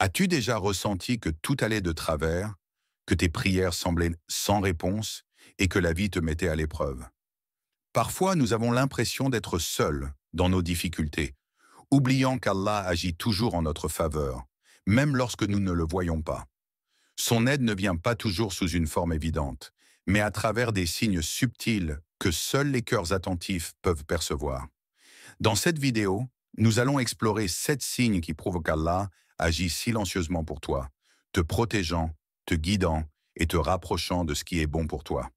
As-tu déjà ressenti que tout allait de travers, que tes prières semblaient sans réponse et que la vie te mettait à l'épreuve? Parfois, nous avons l'impression d'être seuls dans nos difficultés, oubliant qu'Allah agit toujours en notre faveur, même lorsque nous ne le voyons pas. Son aide ne vient pas toujours sous une forme évidente, mais à travers des signes subtils que seuls les cœurs attentifs peuvent percevoir. Dans cette vidéo, nous allons explorer 7 signes qui prouvent qu'Allah agit silencieusement pour toi, te protégeant, te guidant et te rapprochant de ce qui est bon pour toi.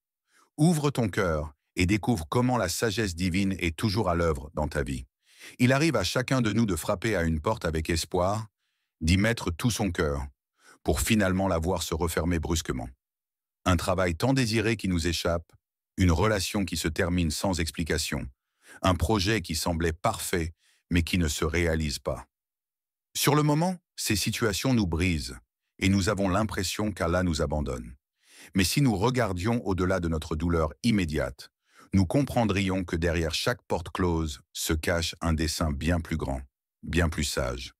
Ouvre ton cœur et découvre comment la sagesse divine est toujours à l'œuvre dans ta vie. Il arrive à chacun de nous de frapper à une porte avec espoir, d'y mettre tout son cœur, pour finalement la voir se refermer brusquement. Un travail tant désiré qui nous échappe, une relation qui se termine sans explication, un projet qui semblait parfait mais qui ne se réalise pas. Sur le moment, ces situations nous brisent et nous avons l'impression qu'Allah nous abandonne. Mais si nous regardions au-delà de notre douleur immédiate, nous comprendrions que derrière chaque porte close se cache un dessein bien plus grand, bien plus sage.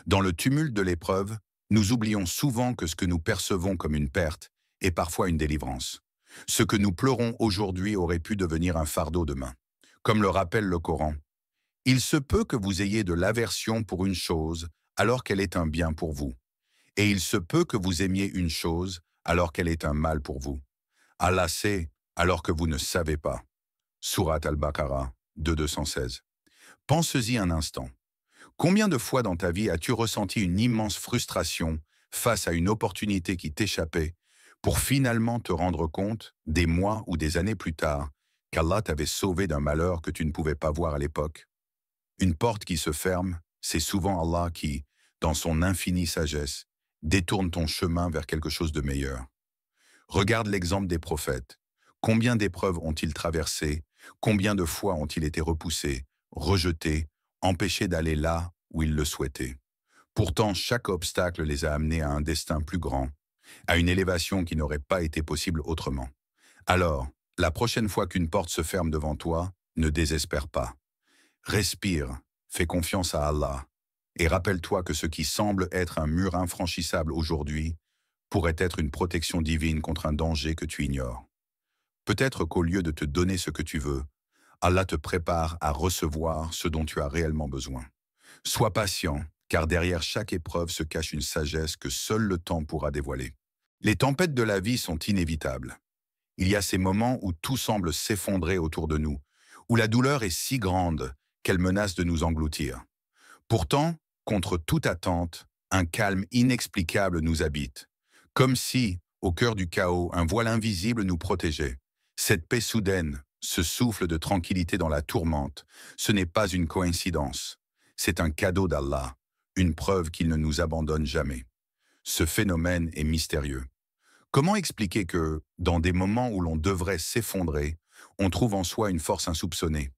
Dans le tumulte de l'épreuve, nous oublions souvent que ce que nous percevons comme une perte est parfois une délivrance. Ce que nous pleurons aujourd'hui aurait pu devenir un fardeau demain. Comme le rappelle le Coran, il se peut que vous ayez de l'aversion pour une chose alors qu'elle est un bien pour vous. Et il se peut que vous aimiez une chose alors qu'elle est un mal pour vous. Allah sait alors que vous ne savez pas. Sourate Al-Baqarah 2.216. Pense-y un instant. Combien de fois dans ta vie as-tu ressenti une immense frustration face à une opportunité qui t'échappait pour finalement te rendre compte, des mois ou des années plus tard, qu'Allah t'avait sauvé d'un malheur que tu ne pouvais pas voir à l'époque? Une porte qui se ferme, c'est souvent Allah qui, dans son infinie sagesse, détourne ton chemin vers quelque chose de meilleur. Regarde l'exemple des prophètes. Combien d'épreuves ont-ils traversées? Combien de fois ont-ils été repoussés, rejetés, empêchés d'aller là où ils le souhaitaient? Pourtant, chaque obstacle les a amenés à un destin plus grand, à une élévation qui n'aurait pas été possible autrement. Alors, la prochaine fois qu'une porte se ferme devant toi, ne désespère pas. Respire, fais confiance à Allah, et rappelle-toi que ce qui semble être un mur infranchissable aujourd'hui pourrait être une protection divine contre un danger que tu ignores. Peut-être qu'au lieu de te donner ce que tu veux, Allah te prépare à recevoir ce dont tu as réellement besoin. Sois patient, car derrière chaque épreuve se cache une sagesse que seul le temps pourra dévoiler. Les tempêtes de la vie sont inévitables. Il y a ces moments où tout semble s'effondrer autour de nous, où la douleur est si grande qu'elle menace de nous engloutir. Pourtant, contre toute attente, un calme inexplicable nous habite, comme si, au cœur du chaos, un voile invisible nous protégeait. Cette paix soudaine, ce souffle de tranquillité dans la tourmente, ce n'est pas une coïncidence. C'est un cadeau d'Allah, une preuve qu'il ne nous abandonne jamais. Ce phénomène est mystérieux. Comment expliquer que, dans des moments où l'on devrait s'effondrer, on trouve en soi une force insoupçonnée?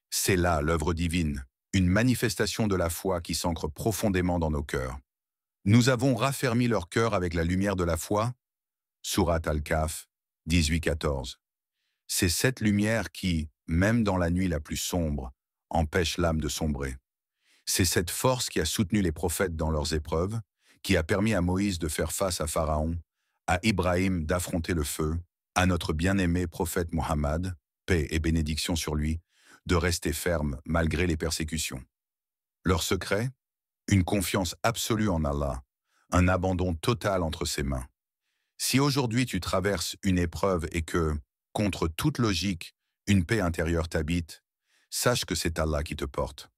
C'est là l'œuvre divine, une manifestation de la foi qui s'ancre profondément dans nos cœurs. Nous avons raffermi leur cœur avec la lumière de la foi. Sourate Al-Kahf 18-14. C'est cette lumière qui, même dans la nuit la plus sombre, empêche l'âme de sombrer. C'est cette force qui a soutenu les prophètes dans leurs épreuves, qui a permis à Moïse de faire face à Pharaon, à Ibrahim d'affronter le feu, à notre bien-aimé prophète Mohammed, paix et bénédiction sur lui, de rester ferme malgré les persécutions. Leur secret? Une confiance absolue en Allah, un abandon total entre ses mains. Si aujourd'hui tu traverses une épreuve et que, contre toute logique, une paix intérieure t'habite, sache que c'est Allah qui te porte.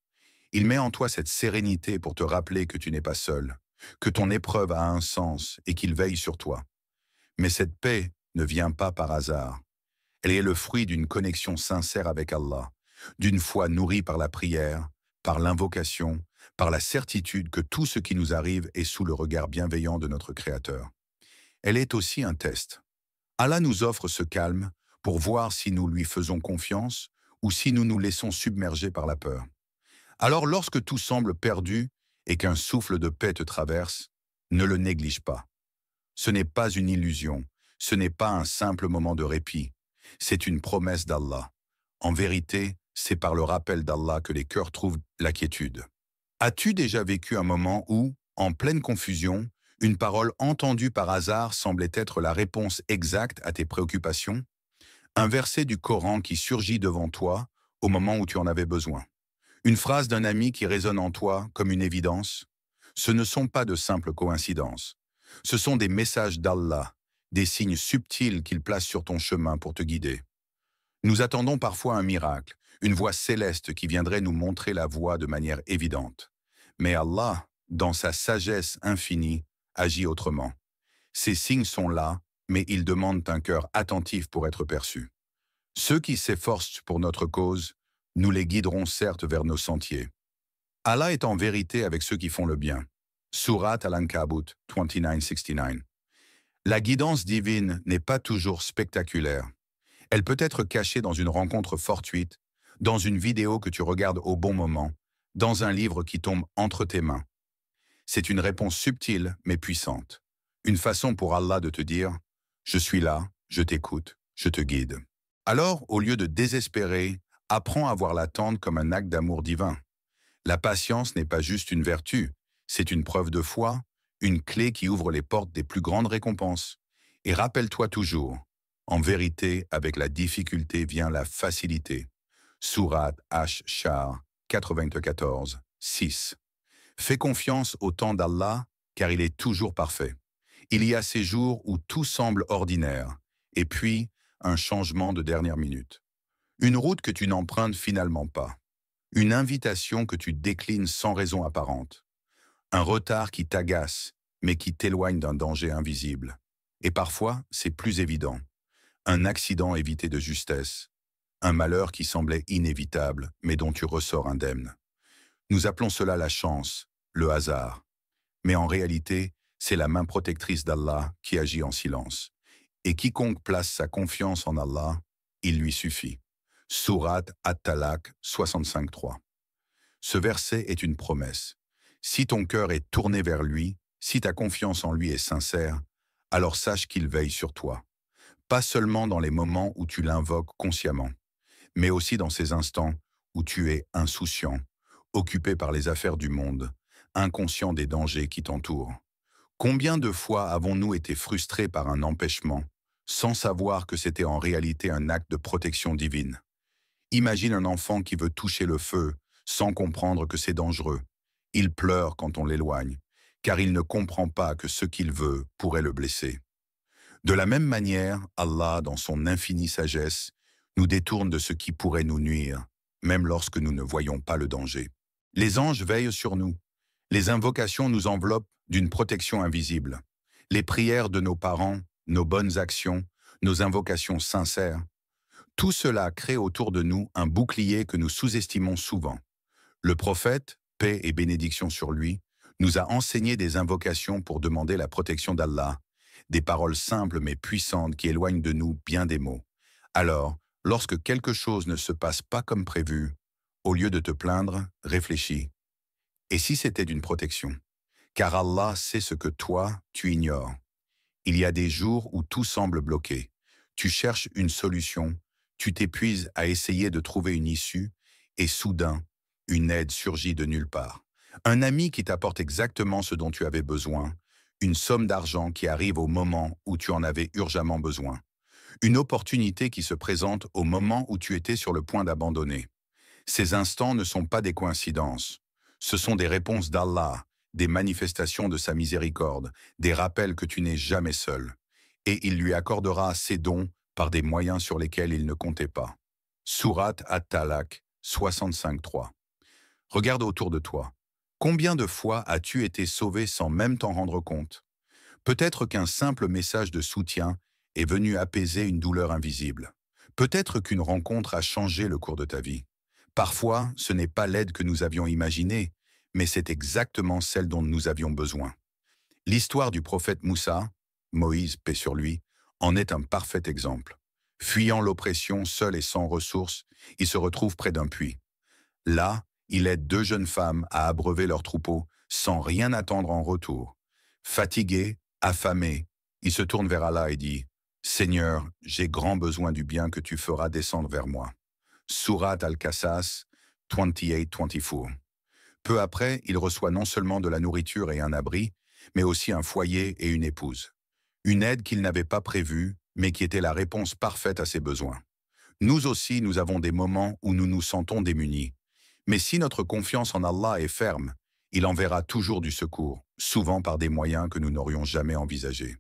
Il met en toi cette sérénité pour te rappeler que tu n'es pas seul, que ton épreuve a un sens et qu'il veille sur toi. Mais cette paix ne vient pas par hasard. Elle est le fruit d'une connexion sincère avec Allah, d'une foi nourrie par la prière, par l'invocation, par la certitude que tout ce qui nous arrive est sous le regard bienveillant de notre Créateur. Elle est aussi un test. Allah nous offre ce calme pour voir si nous lui faisons confiance ou si nous nous laissons submerger par la peur. Alors lorsque tout semble perdu et qu'un souffle de paix te traverse, ne le néglige pas. Ce n'est pas une illusion, ce n'est pas un simple moment de répit, c'est une promesse d'Allah. En vérité, c'est par le rappel d'Allah que les cœurs trouvent la quiétude. As-tu déjà vécu un moment où, en pleine confusion, une parole entendue par hasard semblait être la réponse exacte à tes préoccupations, un verset du Coran qui surgit devant toi au moment où tu en avais besoin, une phrase d'un ami qui résonne en toi comme une évidence. Ce ne sont pas de simples coïncidences. Ce sont des messages d'Allah, des signes subtils qu'il place sur ton chemin pour te guider. Nous attendons parfois un miracle, une voix céleste qui viendrait nous montrer la voie de manière évidente. Mais Allah, dans sa sagesse infinie, agit autrement. Ces signes sont là, mais ils demandent un cœur attentif pour être perçus. Ceux qui s'efforcent pour notre cause, nous les guiderons certes vers nos sentiers. Allah est en vérité avec ceux qui font le bien. Surat Al-Ankabut 29-69. La guidance divine n'est pas toujours spectaculaire. Elle peut être cachée dans une rencontre fortuite, dans une vidéo que tu regardes au bon moment, dans un livre qui tombe entre tes mains. C'est une réponse subtile mais puissante. Une façon pour Allah de te dire « Je suis là, je t'écoute, je te guide ». Alors, au lieu de désespérer, apprends à voir l'attente comme un acte d'amour divin. La patience n'est pas juste une vertu, c'est une preuve de foi, une clé qui ouvre les portes des plus grandes récompenses. Et rappelle-toi toujours, en vérité, avec la difficulté vient la facilité. Surat Ash-Shar 94, 6. Fais confiance au temps d'Allah, car il est toujours parfait. Il y a ces jours où tout semble ordinaire, et puis un changement de dernière minute. Une route que tu n'empruntes finalement pas. Une invitation que tu déclines sans raison apparente. Un retard qui t'agace, mais qui t'éloigne d'un danger invisible. Et parfois, c'est plus évident. Un accident évité de justesse. Un malheur qui semblait inévitable, mais dont tu ressors indemne. Nous appelons cela la chance, le hasard. Mais en réalité, c'est la main protectrice d'Allah qui agit en silence. Et quiconque place sa confiance en Allah, il lui suffit. Surat At-Talaq 65.3. Ce verset est une promesse. Si ton cœur est tourné vers lui, si ta confiance en lui est sincère, alors sache qu'il veille sur toi. Pas seulement dans les moments où tu l'invoques consciemment, mais aussi dans ces instants où tu es insouciant, occupé par les affaires du monde, inconscient des dangers qui t'entourent. Combien de fois avons-nous été frustrés par un empêchement, sans savoir que c'était en réalité un acte de protection divine? Imagine un enfant qui veut toucher le feu, sans comprendre que c'est dangereux. Il pleure quand on l'éloigne, car il ne comprend pas que ce qu'il veut pourrait le blesser. De la même manière, Allah, dans son infinie sagesse, nous détourne de ce qui pourrait nous nuire, même lorsque nous ne voyons pas le danger. Les anges veillent sur nous. Les invocations nous enveloppent d'une protection invisible. Les prières de nos parents, nos bonnes actions, nos invocations sincères, tout cela crée autour de nous un bouclier que nous sous-estimons souvent. Le prophète, paix et bénédiction sur lui, nous a enseigné des invocations pour demander la protection d'Allah, des paroles simples mais puissantes qui éloignent de nous bien des mots. Alors, lorsque quelque chose ne se passe pas comme prévu, au lieu de te plaindre, réfléchis. Et si c'était d'une protection? Car Allah sait ce que toi, tu ignores. Il y a des jours où tout semble bloqué. Tu cherches une solution, tu t'épuises à essayer de trouver une issue, et soudain, une aide surgit de nulle part. Un ami qui t'apporte exactement ce dont tu avais besoin, une somme d'argent qui arrive au moment où tu en avais urgemment besoin. Une opportunité qui se présente au moment où tu étais sur le point d'abandonner. Ces instants ne sont pas des coïncidences. Ce sont des réponses d'Allah, des manifestations de sa miséricorde, des rappels que tu n'es jamais seul. Et il lui accordera ses dons par des moyens sur lesquels il ne comptait pas. Surat At-Talaq 65.3. Regarde autour de toi. Combien de fois as-tu été sauvé sans même t'en rendre compte? Peut-être qu'un simple message de soutien est venu apaiser une douleur invisible. Peut-être qu'une rencontre a changé le cours de ta vie. Parfois, ce n'est pas l'aide que nous avions imaginée, mais c'est exactement celle dont nous avions besoin. L'histoire du prophète Moussa, Moïse, paix sur lui, en est un parfait exemple. Fuyant l'oppression, seul et sans ressources, il se retrouve près d'un puits. Là, il aide deux jeunes femmes à abreuver leurs troupeaux sans rien attendre en retour. Fatigué, affamé, il se tourne vers Allah et dit « Seigneur, j'ai grand besoin du bien que tu feras descendre vers moi. » Surat Al-Qasas 28-24. Peu après, il reçoit non seulement de la nourriture et un abri, mais aussi un foyer et une épouse. Une aide qu'il n'avait pas prévue, mais qui était la réponse parfaite à ses besoins. Nous aussi, nous avons des moments où nous nous sentons démunis. Mais si notre confiance en Allah est ferme, il enverra toujours du secours, souvent par des moyens que nous n'aurions jamais envisagés.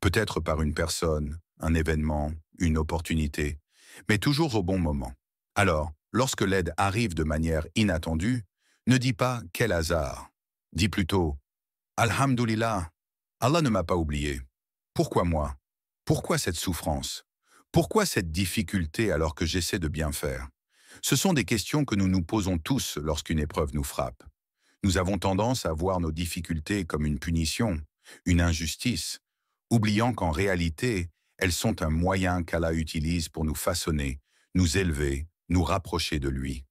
Peut-être par une personne, un événement, une opportunité, mais toujours au bon moment. Alors, lorsque l'aide arrive de manière inattendue, ne dis pas « quel hasard ». Dis plutôt « Alhamdulillah, Allah ne m'a pas oublié. Pourquoi moi? Pourquoi cette souffrance? Pourquoi cette difficulté alors que j'essaie de bien faire ?» Ce sont des questions que nous nous posons tous lorsqu'une épreuve nous frappe. Nous avons tendance à voir nos difficultés comme une punition, une injustice, oubliant qu'en réalité, elles sont un moyen qu'Allah utilise pour nous façonner, nous élever, nous rapprocher de lui.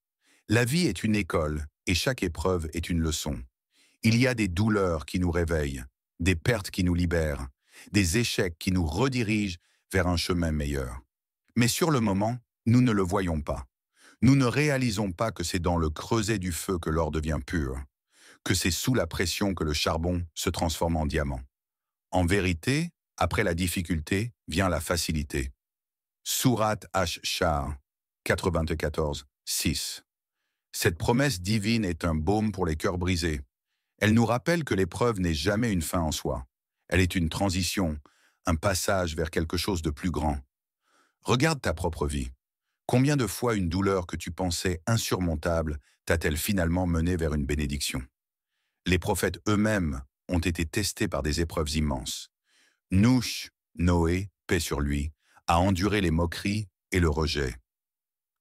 La vie est une école et chaque épreuve est une leçon. Il y a des douleurs qui nous réveillent, des pertes qui nous libèrent, des échecs qui nous redirigent vers un chemin meilleur. Mais sur le moment, nous ne le voyons pas. Nous ne réalisons pas que c'est dans le creuset du feu que l'or devient pur, que c'est sous la pression que le charbon se transforme en diamant. En vérité, après la difficulté, vient la facilité. Sourate Ash-Shar 94, 6. Cette promesse divine est un baume pour les cœurs brisés. Elle nous rappelle que l'épreuve n'est jamais une fin en soi. Elle est une transition, un passage vers quelque chose de plus grand. Regarde ta propre vie. Combien de fois une douleur que tu pensais insurmontable t'a-t-elle finalement mené vers une bénédiction? Les prophètes eux-mêmes ont été testés par des épreuves immenses. Nouh, Noé, paix sur lui, a enduré les moqueries et le rejet.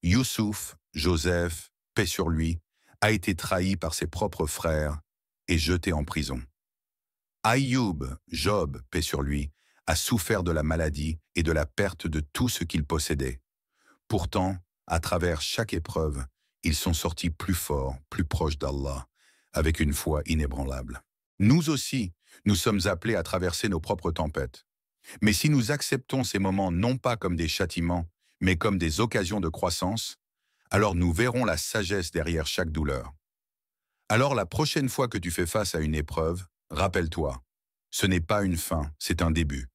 Youssouf, Joseph, paix sur lui, a été trahi par ses propres frères et jeté en prison. Aïyoub, Job, paix sur lui, a souffert de la maladie et de la perte de tout ce qu'il possédait. Pourtant, à travers chaque épreuve, ils sont sortis plus forts, plus proches d'Allah, avec une foi inébranlable. Nous aussi, nous sommes appelés à traverser nos propres tempêtes. Mais si nous acceptons ces moments non pas comme des châtiments, mais comme des occasions de croissance, alors nous verrons la sagesse derrière chaque douleur. Alors la prochaine fois que tu fais face à une épreuve, rappelle-toi, ce n'est pas une fin, c'est un début.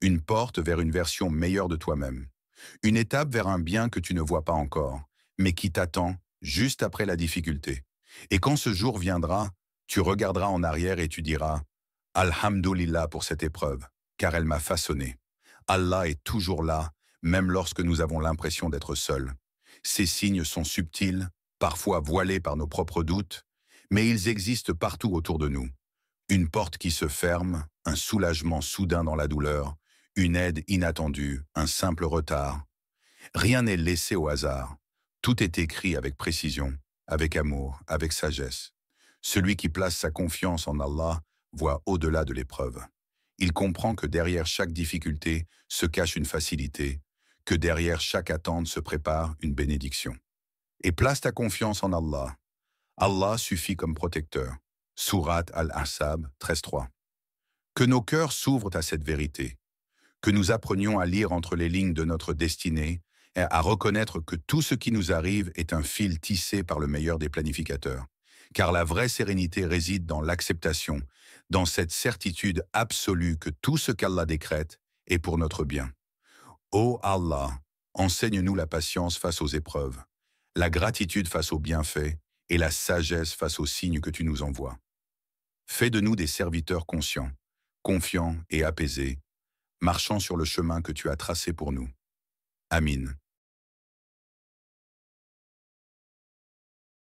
Une porte vers une version meilleure de toi-même. Une étape vers un bien que tu ne vois pas encore, mais qui t'attend juste après la difficulté. Et quand ce jour viendra, tu regarderas en arrière et tu diras « Alhamdulillah pour cette épreuve, car elle m'a façonné. Allah est toujours là, même lorsque nous avons l'impression d'être seuls. Ces signes sont subtils, parfois voilés par nos propres doutes, mais ils existent partout autour de nous. Une porte qui se ferme, un soulagement soudain dans la douleur, une aide inattendue, un simple retard. Rien n'est laissé au hasard. Tout est écrit avec précision, avec amour, avec sagesse. Celui qui place sa confiance en Allah voit au-delà de l'épreuve. Il comprend que derrière chaque difficulté se cache une facilité, que derrière chaque attente se prépare une bénédiction. Et place ta confiance en Allah. Allah suffit comme protecteur. Sourate Al-Ahzab 13.3. Que nos cœurs s'ouvrent à cette vérité, que nous apprenions à lire entre les lignes de notre destinée et à reconnaître que tout ce qui nous arrive est un fil tissé par le meilleur des planificateurs. Car la vraie sérénité réside dans l'acceptation, dans cette certitude absolue que tout ce qu'Allah décrète est pour notre bien. Ô Allah, enseigne-nous la patience face aux épreuves, la gratitude face aux bienfaits et la sagesse face aux signes que tu nous envoies. Fais de nous des serviteurs conscients, confiants et apaisés, marchant sur le chemin que tu as tracé pour nous. Amin.